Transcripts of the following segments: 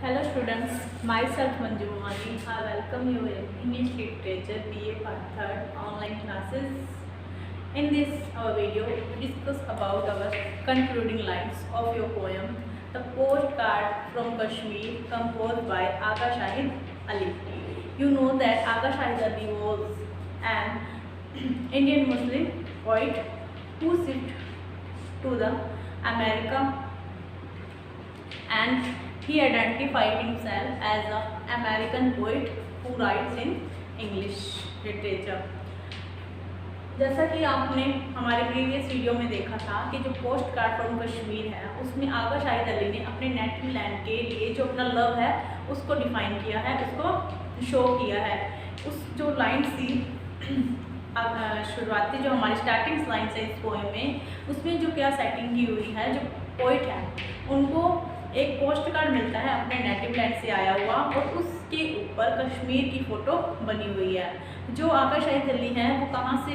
Hello students, myself Manju Mani. I welcome you in English Literature BA Part 3rd online classes. In this our video, we discuss about our concluding lines of your poem, The Postcard from Kashmir, composed by Aga Shahid Ali. You know that Aga Shahid Ali was an Indian Muslim poet who shifted to the America and he identified himself as an American poet who writes in English literature. जैसा कि आपने हमारे previous video में देखा था कि जो post card from Kashmir है उसमें आगा शाहिद अली ने अपने नेटिव लैंड के लिए जो अपना लव है उसको डिफाइन किया है, उसको शो किया है। उस जो लाइन्स थी शुरुआती जो हमारी स्टार्टिंग लाइन्स है इस पोएम में, उसमें जो क्या सेटिंग की हुई है, जो पोइट है उनको एक पोस्ट कार्ड मिलता है अपने नेटिव लैंड से आया हुआ और उसके ऊपर कश्मीर की फ़ोटो बनी हुई है। जो आगा शाहिद अली हैं वो कहाँ से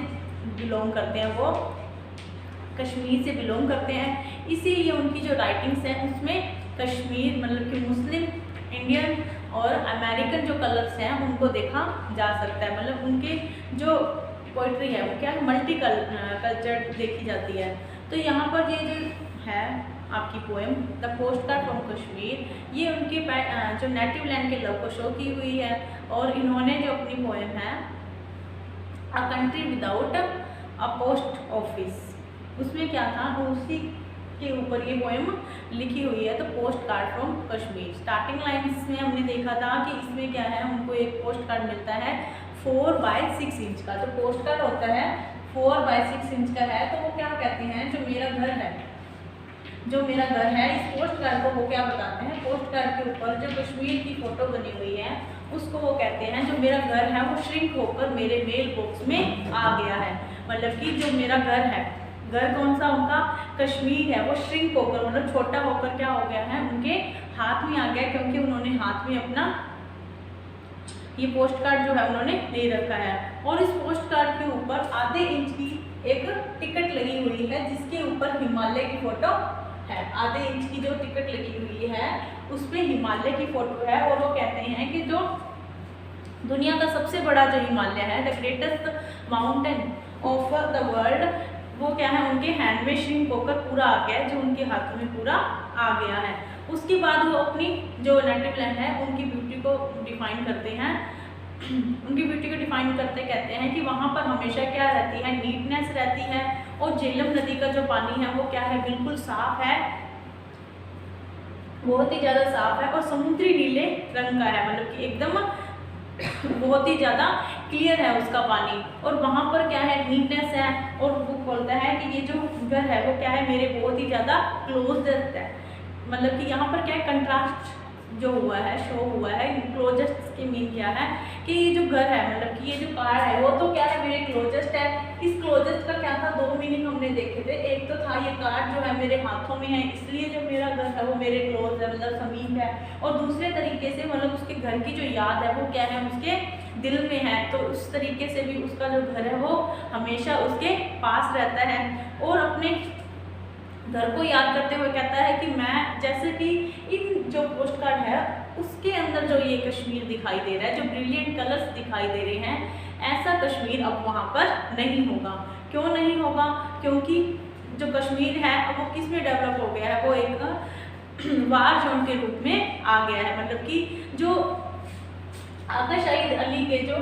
बिलोंग करते हैं, वो कश्मीर से बिलोंग करते हैं, इसीलिए उनकी जो राइटिंग्स हैं उसमें कश्मीर मतलब कि मुस्लिम, इंडियन और अमेरिकन जो कलर्स हैं उनको देखा जा सकता है। मतलब उनके जो पोइट्री है वो क्या है, मल्टी कल्चर देखी जाती है। तो यहाँ पर ये जो है आपकी poem the post card from Kashmir, ये उनके जो नेटिव लैंड के लव को शो की हुई है। और इन्होंने जो अपनी पोएम है a country without a post office, उसमें क्या था, उसी के ऊपर ये पोएम लिखी हुई है। तो post card from Kashmir starting lines में हमने देखा था कि इसमें क्या है, उनको एक पोस्ट कार्ड मिलता है 4x6 इंच का। जो पोस्ट कार्ड होता है 4x6 इंच का है, तो वो क्या कहते हैं, जो मेरा घर है, जो मेरा घर है, इस पोस्ट कार्ड को वो क्या बताते हैं, पोस्ट कार्ड के ऊपर जो कश्मीर की फ़ोटो बनी हुई है उसको वो कहते हैं जो मेरा घर है वो श्रिंक होकर मेरे मेल बॉक्स में आ गया है। मतलब कि जो मेरा घर है, घर कौन सा उनका, कश्मीर है, वो श्रिंक होकर मतलब छोटा होकर क्या हो गया है, उनके हाथ में आ गया, क्योंकि उन्होंने हाथ में अपना ये पोस्ट कार्ड जो है उन्होंने ले रखा है। और इस पोस्ट कार्ड के ऊपर आधे इंच की एक टिकट लगी हुई है जिसके ऊपर हिमालय की फ़ोटो है। आधे इंच की जो टिकट लगी हुई है उस पर हिमालय की फ़ोटो है और वो कहते हैं कि जो दुनिया का सबसे बड़ा जो हिमालय है, the greatest mountain of the world, वो क्या है, उनके हैंड में श्रिंक होकर पूरा आ गया है, जो उनके हाथों में पूरा आ गया है। उसके बाद वो अपनी जो नेटिव लैंड है उनकी ब्यूटी को डिफाइन करते हैं, उनकी ब्यूटी को डिफाइन करते कहते हैं कि वहाँ पर हमेशा क्या रहती है, नीटनेस रहती है। और झेलम नदी का जो पानी है वो क्या है, बिल्कुल साफ है, बहुत ही ज़्यादा साफ है और समुद्री नीले रंग का है, मतलब कि एकदम बहुत ही ज़्यादा क्लियर है उसका पानी। और वहाँ पर क्या है, नीटनेस है। और वो बोलता है कि ये जो घर है वो क्या है, मेरे बहुत ही ज़्यादा क्लोजेस्ट है। मतलब कि यहाँ पर क्या है, कंट्रास्ट जो हुआ है, शो हुआ है। क्लोजेस्ट की मीन क्या है कि ये जो घर है, मतलब कि ये जो कार्ड है वो तो क्या है, मेरे क्लोजेस्ट है। इस क्लोजेस्ट का क्या था, दो मीनिंग हमने देखे थे। एक तो था ये कार्ड जो है मेरे हाथों में है, इसलिए जो मेरा घर है वो मेरे क्लोज है, मतलब समीप है। और दूसरे तरीके से मतलब उसके घर की जो याद है वो क्या है, उसके दिल में है, तो उस तरीके से भी उसका जो घर है वो हमेशा उसके पास रहता है। और अपने घर को याद करते हुए कहता है कि मैं, जैसे कि इन जो पोस्ट कार्ड है उसके अंदर जो ये कश्मीर दिखाई दे रहा है, जो ब्रिलियंट कलर्स दिखाई दे रहे हैं, ऐसा कश्मीर अब वहाँ पर नहीं होगा। क्यों नहीं होगा, क्योंकि जो कश्मीर है अब वो किस में डेवलप हो गया है, वो एक वार जोन के रूप में आ गया है। मतलब कि जो आगा शाहिद अली के जो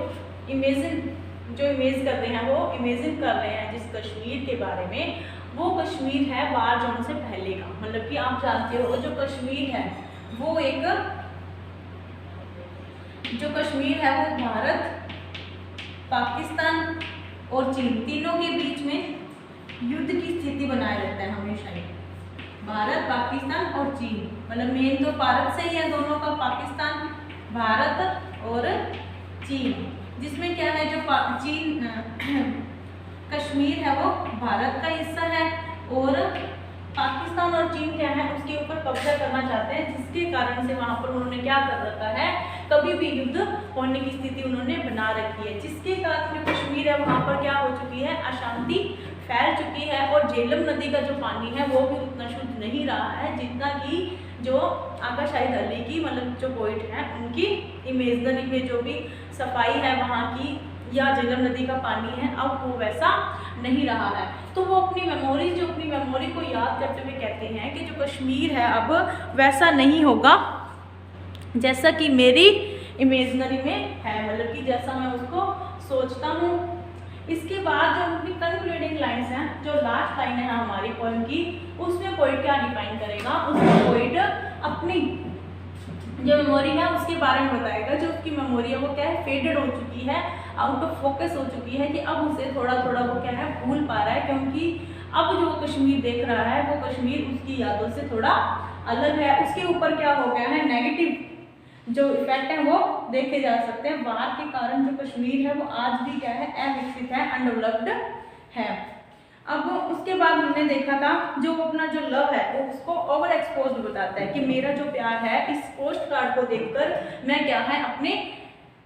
इमेज कर रहे हैं, वो इमेजिन कर रहे हैं जिस कश्मीर के बारे में, वो कश्मीर है वार जोन से पहले का। मतलब कि आप जानते हो जो कश्मीर है वो एक, जो कश्मीर है वो भारत, पाकिस्तान और चीन तीनों के बीच में युद्ध की स्थिति बनाए रहता है हमेशा ही। भारत, पाकिस्तान और चीन, मतलब मेन तो भारत से ही है दोनों का, पाकिस्तान, भारत और चीन, जिसमें क्या है जो चीन कश्मीर है वो भारत का हिस्सा है और पाकिस्तान और चीन क्या है उसके ऊपर कब्जा करना चाहते हैं, जिसके कारण से वहाँ पर उन्होंने क्या कर रखा है, कभी भी युद्ध होने की स्थिति उन्होंने बना रखी है, जिसके कारण जो कश्मीर है वहाँ पर क्या हो चुकी है, अशांति फैल चुकी है और झेलम नदी का जो पानी है वो भी उतना शुद्ध नहीं रहा है जितना कि जो आकाशाई दर्ली की मतलब जो पोइट है उनकी इमेजनरी में जो भी सफाई है वहाँ की या झेलम नदी का पानी है अब वो वैसा नहीं रहा है। तो वो अपनी मेमोरी को याद करते हुए कहते हैं कि जो कश्मीर है अब वैसा नहीं होगा जैसा कि मेरी इमेजनरी में है, मतलब कि जैसा मैं उसको सोचता हूँ। इसके बाद जो उनकी कंक्लूडिंग लाइन्स हैं, जो लास्ट लाइन है हमारी पोएम की, उसमें पोइट क्या डिफाइन करेगा, उसमें पोइट अपनी जो मेमोरी है उसके बारे में बताएगा। जो उसकी मेमोरी है वो क्या है, फेडेड हो चुकी है, आउट ऑफ फोकस हो चुकी है, कि अब उसे थोड़ा थोड़ा वो क्या है भूल पा रहा है, क्योंकि अब जो कश्मीर देख रहा है वो कश्मीर उसकी यादों से थोड़ा अलग है। उसके ऊपर क्या हो गया है, नेगेटिव जो इफेक्ट है वो देखे जा सकते हैं। वार के कारण जो कश्मीर है वो आज भी क्या है, अविकसित है, अनडेवलप्ड है। अब उसके बाद हमने देखा था जो अपना जो लव है वो उसको ओवर एक्सपोज्ड बताता है कि मेरा जो प्यार है इस पोस्ट कार्ड को देखकर मैं क्या है अपने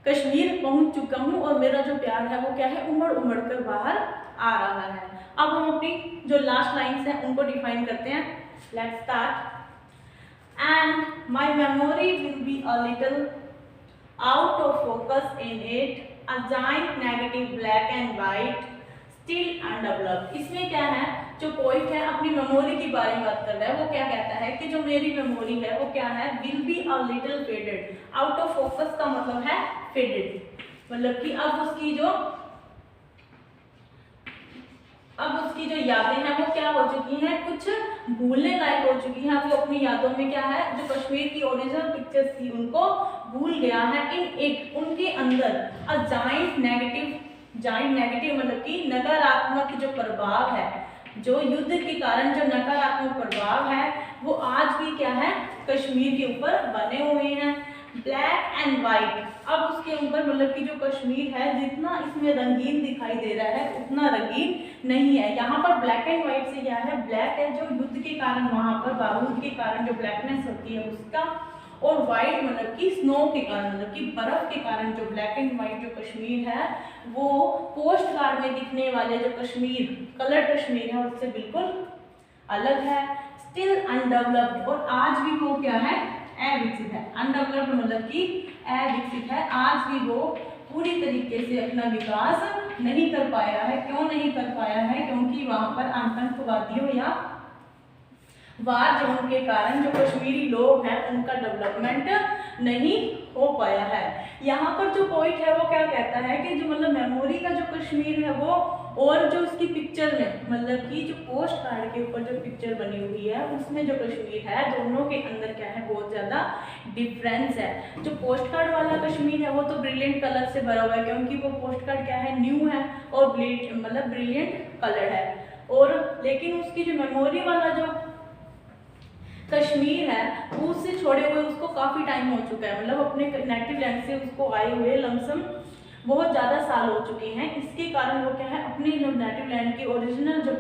कश्मीर पहुंच चुका हूं और मेरा जो प्यार है वो क्या है उमड़ उमड़ कर बाहर आ रहा है। अब हम अपनी जो लास्ट लाइन्स हैं उनको डिफाइन करते हैं। Let's start. And my memory will be a little out of focus in it, a giant negative black and white, still undeveloped। इसमें क्या है, जो पोइट है अपनी मेमोरी के बारे में बात कर रहा है, वो क्या कहता है कि जो मेरी मेमोरी है वो क्या है, will be a little faded। out of focus का मतलब है faded, मतलब कि अब उसकी जो यादें हैं वो क्या हो चुकी हैं, कुछ भूलने लायक हो चुकी हैं। वो अपनी यादों में क्या है, जो कश्मीर की ओरिजिनल पिक्चर्स थी उनको भूल गया है। इन इट, उनके अंदर अ जाइंट नेगेटिव मतलब कि नकारात्मक जो प्रभाव है, जो युद्ध के कारण जो नकारात्मक प्रभाव है वो आज भी क्या है कश्मीर के ऊपर बने हुए हैं। ब्लैक एंड वाइट, अब उसके ऊपर मतलब कि जो कश्मीर है जितना इसमें रंगीन दिखाई दे रहा है उतना रंगीन नहीं है। यहाँ पर ब्लैक एंड वाइट से क्या है, ब्लैक है जो युद्ध के कारण वहाँ पर बारूद के कारण जो ब्लैकनेस होती है उसका, और वाइट मतलब कि स्नो के कारण मतलब कि बर्फ के कारण जो ब्लैक एंड वाइट जो कश्मीर है वो पोस्ट कार्ड में दिखने वाले जो कश्मीर कलर कश्मीर है उससे बिल्कुल अलग है। स्टिल अनडेवलप्ड, और आज भी वो क्या है अविकसित है। अनडेवलप्ड मतलब कि अविकसित है, आज भी वो पूरी तरीके से अपना विकास नहीं कर पाया है। क्यों नहीं कर पाया है, क्योंकि वहां पर आतंकवादियों या वार जोन के कारण जो कश्मीरी लोग हैं उनका डेवलपमेंट नहीं हो पाया है। यहाँ पर जो पॉइंट है वो क्या कहता है कि जो मतलब मेमोरी का जो कश्मीर है वो, और जो उसकी पिक्चर में मतलब कि जो पोस्ट कार्ड के ऊपर जो पिक्चर बनी हुई है उसमें जो कश्मीर है दोनों के अंदर क्या है बहुत ज़्यादा डिफरेंस है। जो पोस्ट कार्ड वाला कश्मीर है वो तो ब्रिलियंट कलर से भरा हुआ है, क्योंकि वो पोस्ट कार्ड क्या है न्यू है और मतलब ब्रिलियंट कलर है। और लेकिन उसकी जो मेमोरी वाला जो कश्मीर है उससे छोड़े हुए उसको काफ़ी टाइम हो चुका है, मतलब अपने नेटिव लैंड से उसको आए हुए लमसम बहुत ज़्यादा साल हो चुके हैं। इसके कारण वो क्या है अपनी जो नेटिव लैंड की ओरिजिनल जो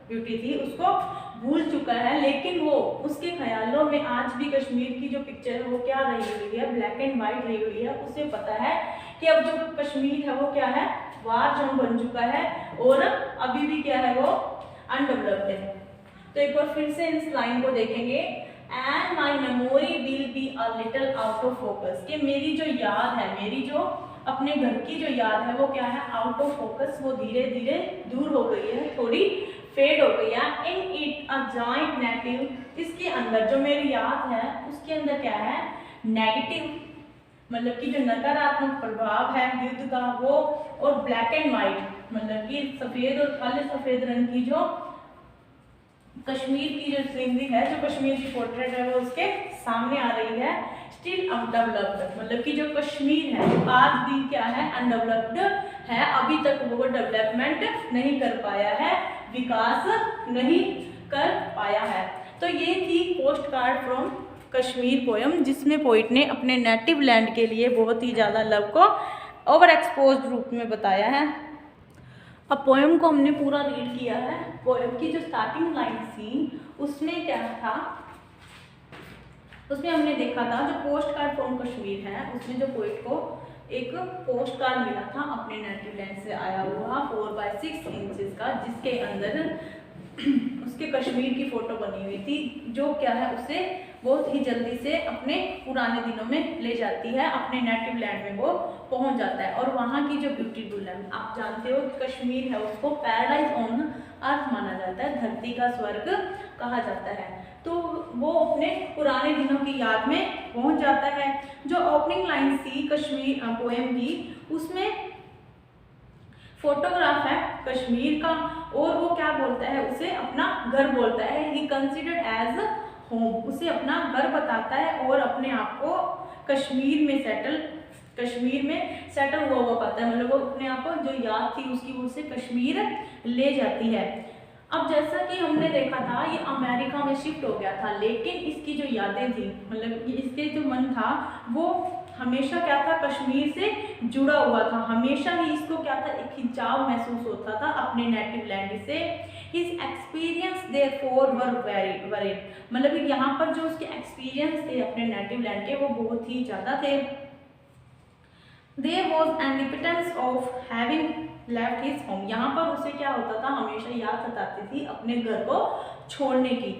ब्यूटी थी उसको भूल चुका है। लेकिन वो उसके ख्यालों में आज भी कश्मीर की जो पिक्चर है वो क्या रही हुई है, ब्लैक एंड वाइट रही हुई है। उसे पता है कि अब जो कश्मीर है वो क्या है वार जोन बन चुका है और अभी भी क्या है वो अनडेवलप्ड है। तो एक बार फिर से इस लाइन को देखेंगे, and my memory will be a little out of focus, कि मेरी जो याद है, मेरी जो अपने घर की जो याद है वो क्या है आउट ऑफ फोकस, वो धीरे धीरे दूर हो गई है, थोड़ी फेड हो गई है। In it a joint negative, इसके अंदर जो मेरी याद है उसके अंदर क्या है नेगेटिव मतलब कि जो नकारात्मक प्रभाव है युद्ध का वो, और ब्लैक एंड वाइट मतलब कि सफ़ेद और काले सफ़ेद रंग की जो कश्मीर की जो सीनरी है, जो कश्मीर की पोर्ट्रेट है वो उसके सामने आ रही है। स्टिल अनडेवलप्ड मतलब कि जो कश्मीर है आज भी क्या है अनडेवलप्ड है, अभी तक वो डेवलपमेंट नहीं कर पाया है, विकास नहीं कर पाया है। तो ये थी post card from Kashmir poem, जिसमें पोइट ने अपने नेटिव लैंड के लिए बहुत ही ज़्यादा लव को ओवर एक्सपोज्ड रूप में बताया है। अब पोएम को हमने पूरा रीड किया है। पोएम की जो स्टार्टिंग लाइन थी उसमें क्या था, उसमें हमने देखा था जो पोस्ट कार्ड फ्रॉम कश्मीर है उसमें जो पोइट को एक पोस्ट कार्ड मिला था अपने नेटिव लैंड से आया हुआ 4x6 इंचेस का, जिसके अंदर उसके कश्मीर की फ़ोटो बनी हुई थी, जो क्या है उसे बहुत ही जल्दी से अपने पुराने दिनों में ले जाती है, अपने नेटिव लैंड में वो पहुंच जाता है। और वहाँ की जो ब्यूटीफुल है, आप जानते हो कश्मीर है उसको पैराडाइज ऑन अर्थ माना जाता है, धरती का स्वर्ग कहा जाता है। तो वो अपने पुराने दिनों की याद में पहुंच जाता है। जो ओपनिंग लाइन थी कश्मीर पोएम की, उसमें फोटोग्राफ है कश्मीर का, और वो क्या बोलता है, उसे अपना घर बोलता है। ही कंसिडर्ड एज होम, उसे अपना घर बताता है और अपने आप को कश्मीर में सेटल हुआ पाता है। मतलब वो अपने आप को जो याद थी उसकी उसे कश्मीर ले जाती है। अब जैसा कि हमने देखा था ये अमेरिका में शिफ्ट हो गया था, लेकिन इसकी जो यादें थी, मतलब इसके जो मन था वो हमेशा क्या था, कश्मीर से जुड़ा हुआ था। हमेशा ही इसको क्या था, एक खिंचाव महसूस होता था अपने नेटिव लैंड से। His experience therefore were very, मतलब यहाँ पर जो उसके एक्सपीरियंस थे अपने नेटिव लैंड के वो बहुत ही ज़्यादा थे। There was an repentance of having left his home, यहाँ पर उसे क्या होता था, हमेशा याद सताती थी अपने घर को छोड़ने की।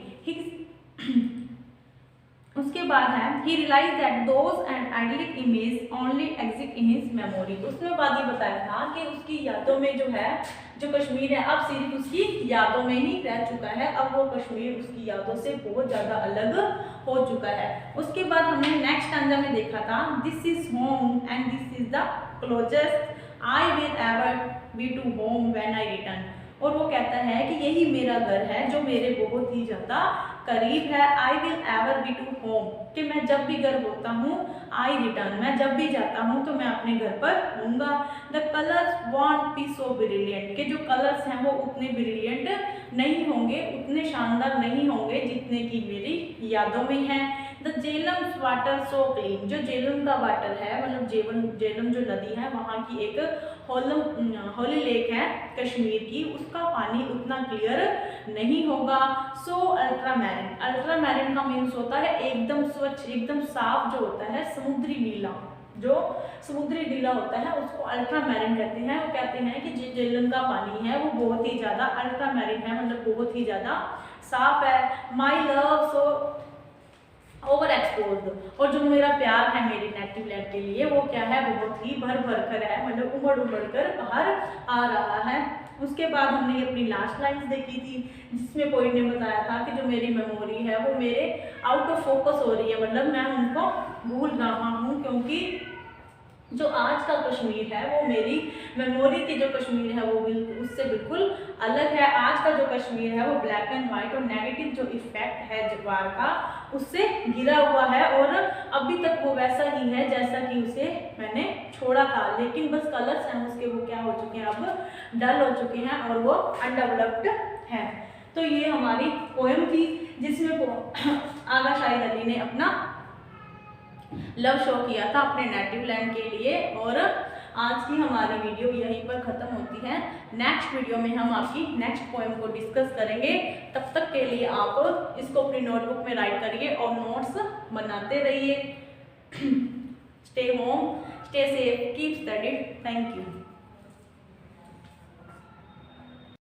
उसके बाद है ही realise that those and idyllic image only exist in his memory. उसने बाद ही बताया था कि उसकी यादों में जो है, जो कश्मीर है अब सिर्फ उसकी यादों में ही रह चुका है। अब वो कश्मीर उसकी यादों से बहुत ज़्यादा अलग हो चुका है। उसके बाद हमने नेक्स्ट स्टैंजा में देखा था, this is home and this is the closest I will ever be to home when I return. और वो कहता है कि यही मेरा घर है जो मेरे बहुत ही ज़्यादा करीब है। I will ever be to home, कि मैं जब भी घर होता हूँ, आई रिटर्न, मैं जब भी जाता हूँ तो मैं अपने घर पर होऊंगा। The colours won't be so brilliant, के जो कलर्स हैं वो उतने ब्रिलियंट नहीं होंगे, उतने शानदार नहीं होंगे जितने की मेरी यादों में हैं। The Jhelum water so clean, जो झेलम का वाटर है, मतलब झेलम जो नदी है वहाँ की एक होली लेक है कश्मीर की, उसका पानी उतना क्लियर नहीं होगा। सो अल्ट्रा मैरिन का मीन्स होता है एकदम स्वच्छ, एकदम साफ जो होता है, समुद्री नीला, जो समुद्री नीला होता है उसको अल्ट्रा मैरिन कहते हैं। वो कहते हैं कि जो झेलम का पानी है वो बहुत ही ज़्यादा अल्ट्रा मैरिन है, मतलब बहुत ही ज़्यादा साफ है। My love so over expose, और जो मेरा प्यार है मेरे नेटिव लैंड के लिए वो क्या है, बहुत ही भर कर है, मतलब उमड़ कर बाहर आ रहा है। उसके बाद हमने अपनी लास्ट लाइन्स देखी थी, जिसमें पोइट ने बताया था कि जो मेरी मेमोरी है वो मेरे आउट ऑफ फोकस हो रही है, मतलब मैं उनको भूल रहा हूँ, क्योंकि जो आज का कश्मीर है वो मेरी मेमोरी की जो कश्मीर है वो उससे बिल्कुल अलग है। आज का जो कश्मीर है वो ब्लैक एंड वाइट और नेगेटिव जो इफेक्ट है वार का उससे घिरा हुआ है, और अभी तक वो वैसा ही है जैसा कि उसे मैंने छोड़ा था, लेकिन बस कलर्स हैं उसके वो क्या हो चुके हैं, अब डल हो चुके हैं और वो अनडेवलप्ड हैं। तो ये हमारी पोएम थी जिसमें आगा शाहिद अली ने अपना लव शो किया था अपने नेटिव लैंड के लिए। और आज की हमारी वीडियो यहीं पर ख़त्म होती है। नेक्स्ट वीडियो में हम आपकी नेक्स्ट पोएम को डिस्कस करेंगे। तब तक के लिए आप इसको अपनी नोटबुक में राइट करिए और नोट्स बनाते रहिए। Stay home, stay safe, keep studied. Thank you.